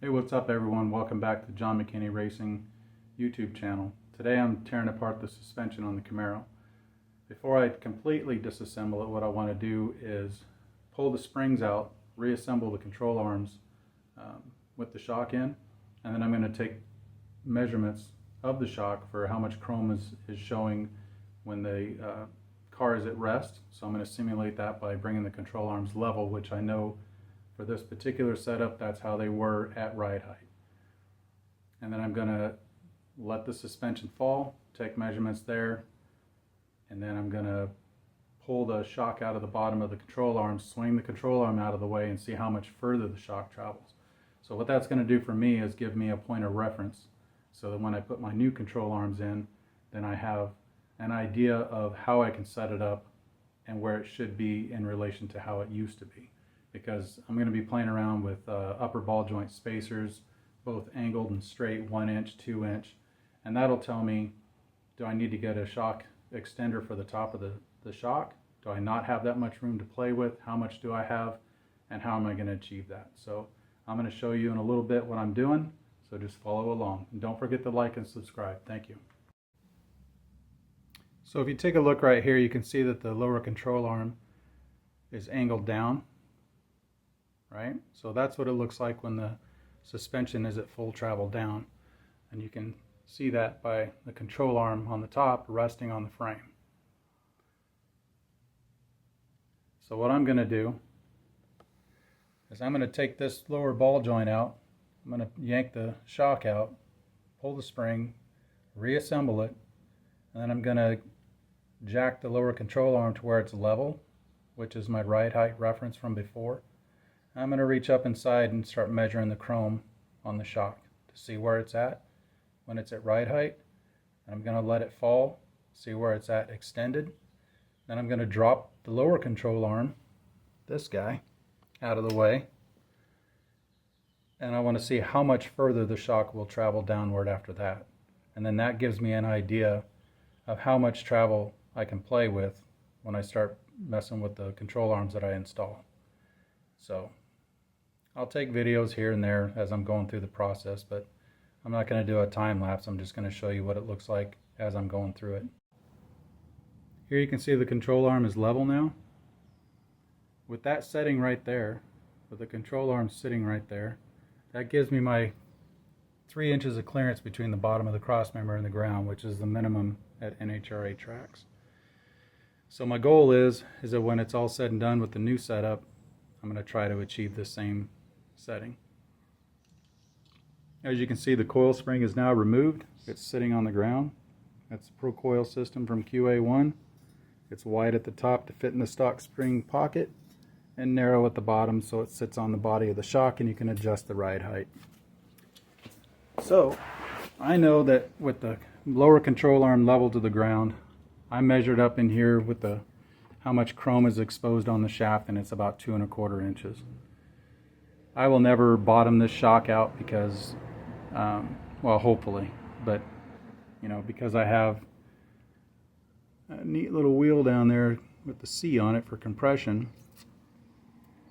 Hey, what's up everyone? Welcome back to John McKinney Racing YouTube channel. Today I'm tearing apart the suspension on the Camaro. Before I completely disassemble it, what I want to do is pull the springs out, reassemble the control arms with the shock in, and then I'm going to take measurements of the shock for how much chrome is showing when the car is at rest. So I'm going to simulate that by bringing the control arms level, which I know for this particular setup, that's how they were at ride height. And then I'm going to let the suspension fall, take measurements there, and then I'm going to pull the shock out of the bottom of the control arm, swing the control arm out of the way, and see how much further the shock travels. So what that's going to do for me is give me a point of reference, so that when I put my new control arms in, then I have an idea of how I can set it up and where it should be in relation to how it used to be. Because I'm going to be playing around with upper ball joint spacers, both angled and straight, 1 inch, 2 inch, and that'll tell me, do I need to get a shock extender for the top of the shock? Do I not have that much room to play with? How much do I have? And how am I going to achieve that? So I'm going to show you in a little bit what I'm doing, so just follow along. And don't forget to like and subscribe. Thank you. So if you take a look right here, you can see that the lower control arm is angled down. Right? So that's what it looks like when the suspension is at full travel down. And you can see that by the control arm on the top resting on the frame. So what I'm going to do is I'm going to take this lower ball joint out. I'm going to yank the shock out, pull the spring, reassemble it, and then I'm going to jack the lower control arm to where it's level, which is my ride height reference from before. I'm going to reach up inside and start measuring the chrome on the shock to see where it's at when it's at ride height. I'm going to let it fall, see where it's at extended. Then I'm going to drop the lower control arm, this guy, out of the way. And I want to see how much further the shock will travel downward after that. And then that gives me an idea of how much travel I can play with when I start messing with the control arms that I install. So I'll take videos here and there as I'm going through the process, but I'm not going to do a time lapse. I'm just going to show you what it looks like as I'm going through it. Here you can see the control arm is level now. With that setting right there, with the control arm sitting right there, that gives me my 3 inches of clearance between the bottom of the crossmember and the ground, which is the minimum at NHRA tracks. So my goal is that when it's all said and done with the new setup, I'm going to try to achieve the same setting. As you can see, the coil spring is now removed. It's sitting on the ground. That's the Pro Coil system from QA1. It's wide at the top to fit in the stock spring pocket and narrow at the bottom so it sits on the body of the shock and you can adjust the ride height. So I know that with the lower control arm level to the ground, I measured up in here with the how much chrome is exposed on the shaft, and it's about 2 1/4 inches. I will never bottom this shock out because, well, hopefully, but because I have a neat little wheel down there with the C on it for compression.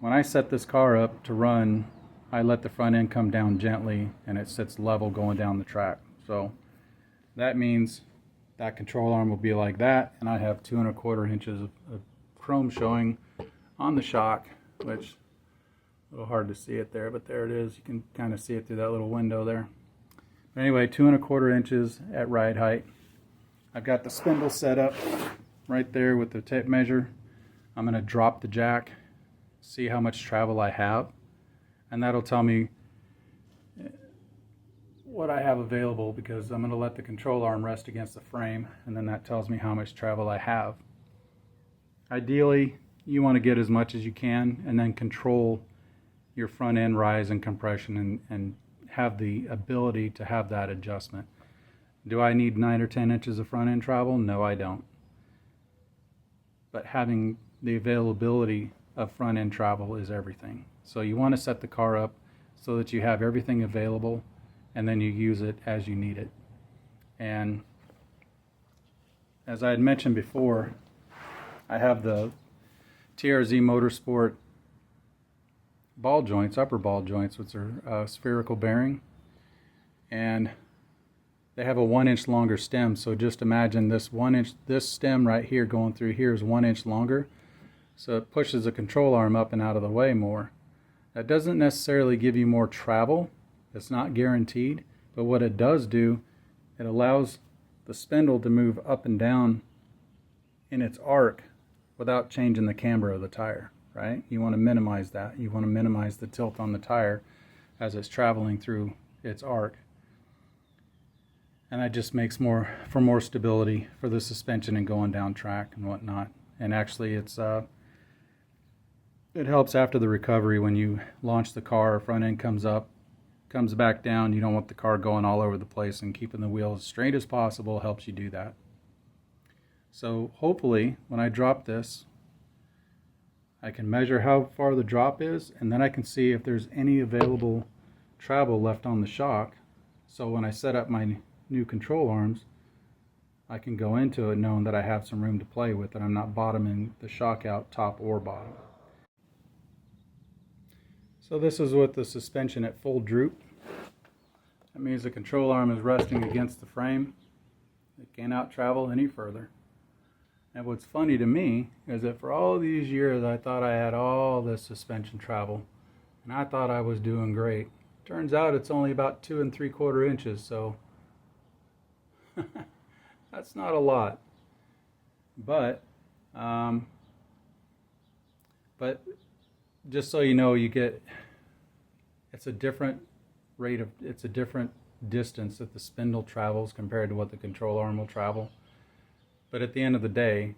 When I set this car up to run, I let the front end come down gently and it sits level going down the track. So that means that control arm will be like that, and I have 2 1/4 inches of chrome showing on the shock, which a little hard to see it there, but there it is. You can kind of see it through that little window there. But anyway, 2 1/4 inches at ride height. I've got the spindle set up right there with the tape measure. I'm going to drop the jack, see how much travel I have, and that'll tell me what I have available, because I'm going to let the control arm rest against the frame, and then that tells me how much travel I have. Ideally, you want to get as much as you can and then control your front end rise and compression and have the ability to have that adjustment. Do I need 9 or 10 inches of front end travel? No, I don't. But having the availability of front end travel is everything. So you want to set the car up so that you have everything available, and then you use it as you need it. And as I had mentioned before, I have the TRZ Motorsport ball joints, upper ball joints, which are spherical bearing, and they have a 1 inch longer stem. So just imagine this stem right here going through here is 1 inch longer, so it pushes the control arm up and out of the way more. That doesn't necessarily give you more travel. It's not guaranteed, but what it does do, it allows the spindle to move up and down in its arc without changing the camber of the tire, right? You want to minimize that. You want to minimize the tilt on the tire as it's traveling through its arc. And that just makes for more stability for the suspension and going down track and whatnot. And actually it helps after the recovery when you launch the car, front end comes up, comes back down. You don't want the car going all over the place, and keeping the wheel as straight as possible helps you do that. So hopefully when I drop this, I can measure how far the drop is, and then I can see if there's any available travel left on the shock. So when I set up my new control arms, I can go into it knowing that I have some room to play with, and I'm not bottoming the shock out top or bottom. So this is with the suspension at full droop. That means the control arm is resting against the frame. It cannot travel any further. And what's funny to me is that for all these years I thought I had all this suspension travel, and I thought I was doing great. Turns out it's only about 2 3/4 inches, so that's not a lot. But just so you know, it's a different it's a different distance that the spindle travels compared to what the control arm will travel. But at the end of the day,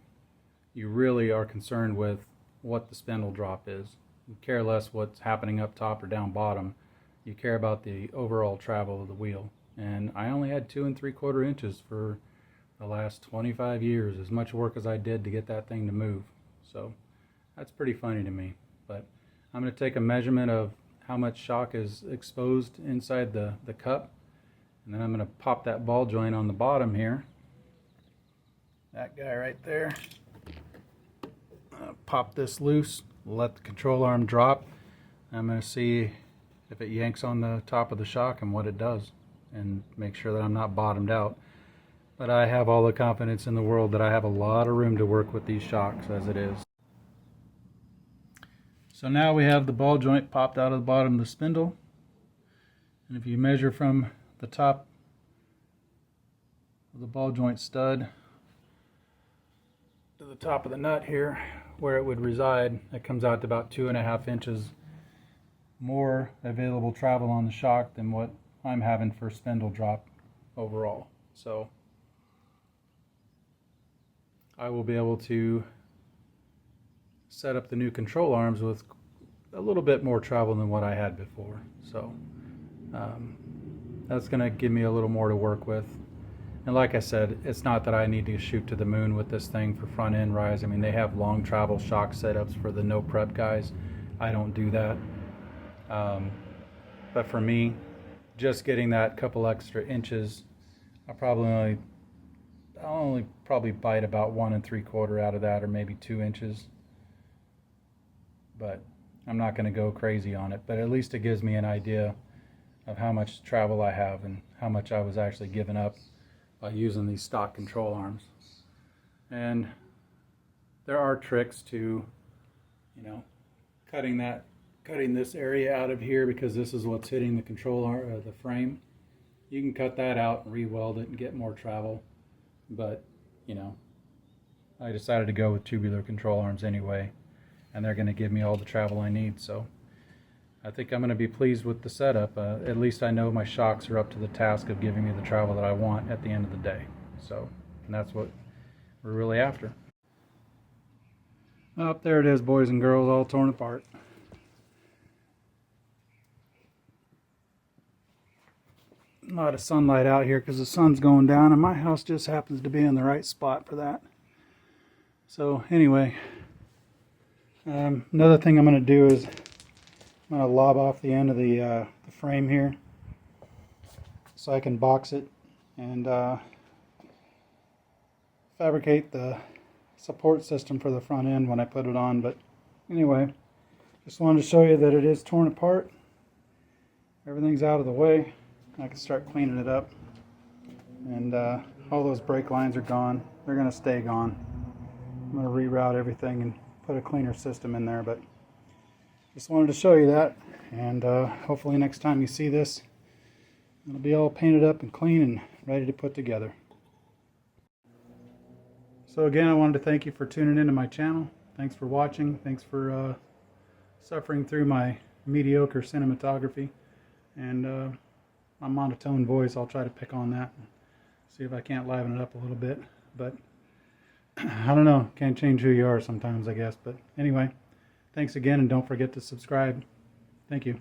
you really are concerned with what the spindle drop is. You care less what's happening up top or down bottom. You care about the overall travel of the wheel. And I only had 2 3/4 inches for the last 25 years, as much work as I did to get that thing to move. So that's pretty funny to me. But I'm going to take a measurement of how much shock is exposed inside the cup, and then I'm going to pop that ball joint on the bottom here. That guy right there. Pop this loose, let the control arm drop. I'm going to see if it yanks on the top of the shock and what it does, and make sure that I'm not bottomed out. But I have all the confidence in the world that I have a lot of room to work with these shocks as it is. So now we have the ball joint popped out of the bottom of the spindle, and if you measure from the top of the ball joint stud to the top of the nut here where it would reside, it comes out to about 2.5 inches more available travel on the shock than what I'm having for spindle drop overall. So I will be able to set up the new control arms with a little bit more travel than what I had before. So that's going to give me a little more to work with. And like I said, it's not that I need to shoot to the moon with this thing for front end rise. I mean, they have long travel shock setups for the no prep guys. I don't do that. But for me, just getting that couple extra inches, I'll only probably bite about 1 3/4 out of that, or maybe 2 inches. But I'm not going to go crazy on it. But at least it gives me an idea of how much travel I have and how much I was actually giving up by using these stock control arms. And there are tricks to, cutting this area out of here, because this is what's hitting the control arm, the frame. You can cut that out and re-weld it and get more travel. But I decided to go with tubular control arms anyway, and they're going to give me all the travel I need. So I think I'm going to be pleased with the setup. At least I know my shocks are up to the task of giving me the travel that I want at the end of the day. So, and that's what we're really after. Up there it is, boys and girls, all torn apart. A lot of sunlight out here because the sun's going down, and my house just happens to be in the right spot for that. So anyway, another thing I'm going to do is I'm going to lob off the end of the frame here so I can box it and fabricate the support system for the front end when I put it on. But anyway, Just wanted to show you that it is torn apart. Everything's out of the way. I can start cleaning it up. And all those brake lines are gone. They're going to stay gone. I'm going to reroute everything and put a cleaner system in there, but just wanted to show you that. And hopefully next time you see this, it'll be all painted up and clean and ready to put together. So again, I wanted to thank you for tuning into my channel. Thanks for watching. Thanks for suffering through my mediocre cinematography and my monotone voice. I'll try to pick on that and see if I can't liven it up a little bit. But I don't know. Can't change who you are sometimes, I guess. But anyway, thanks again, and don't forget to subscribe. Thank you.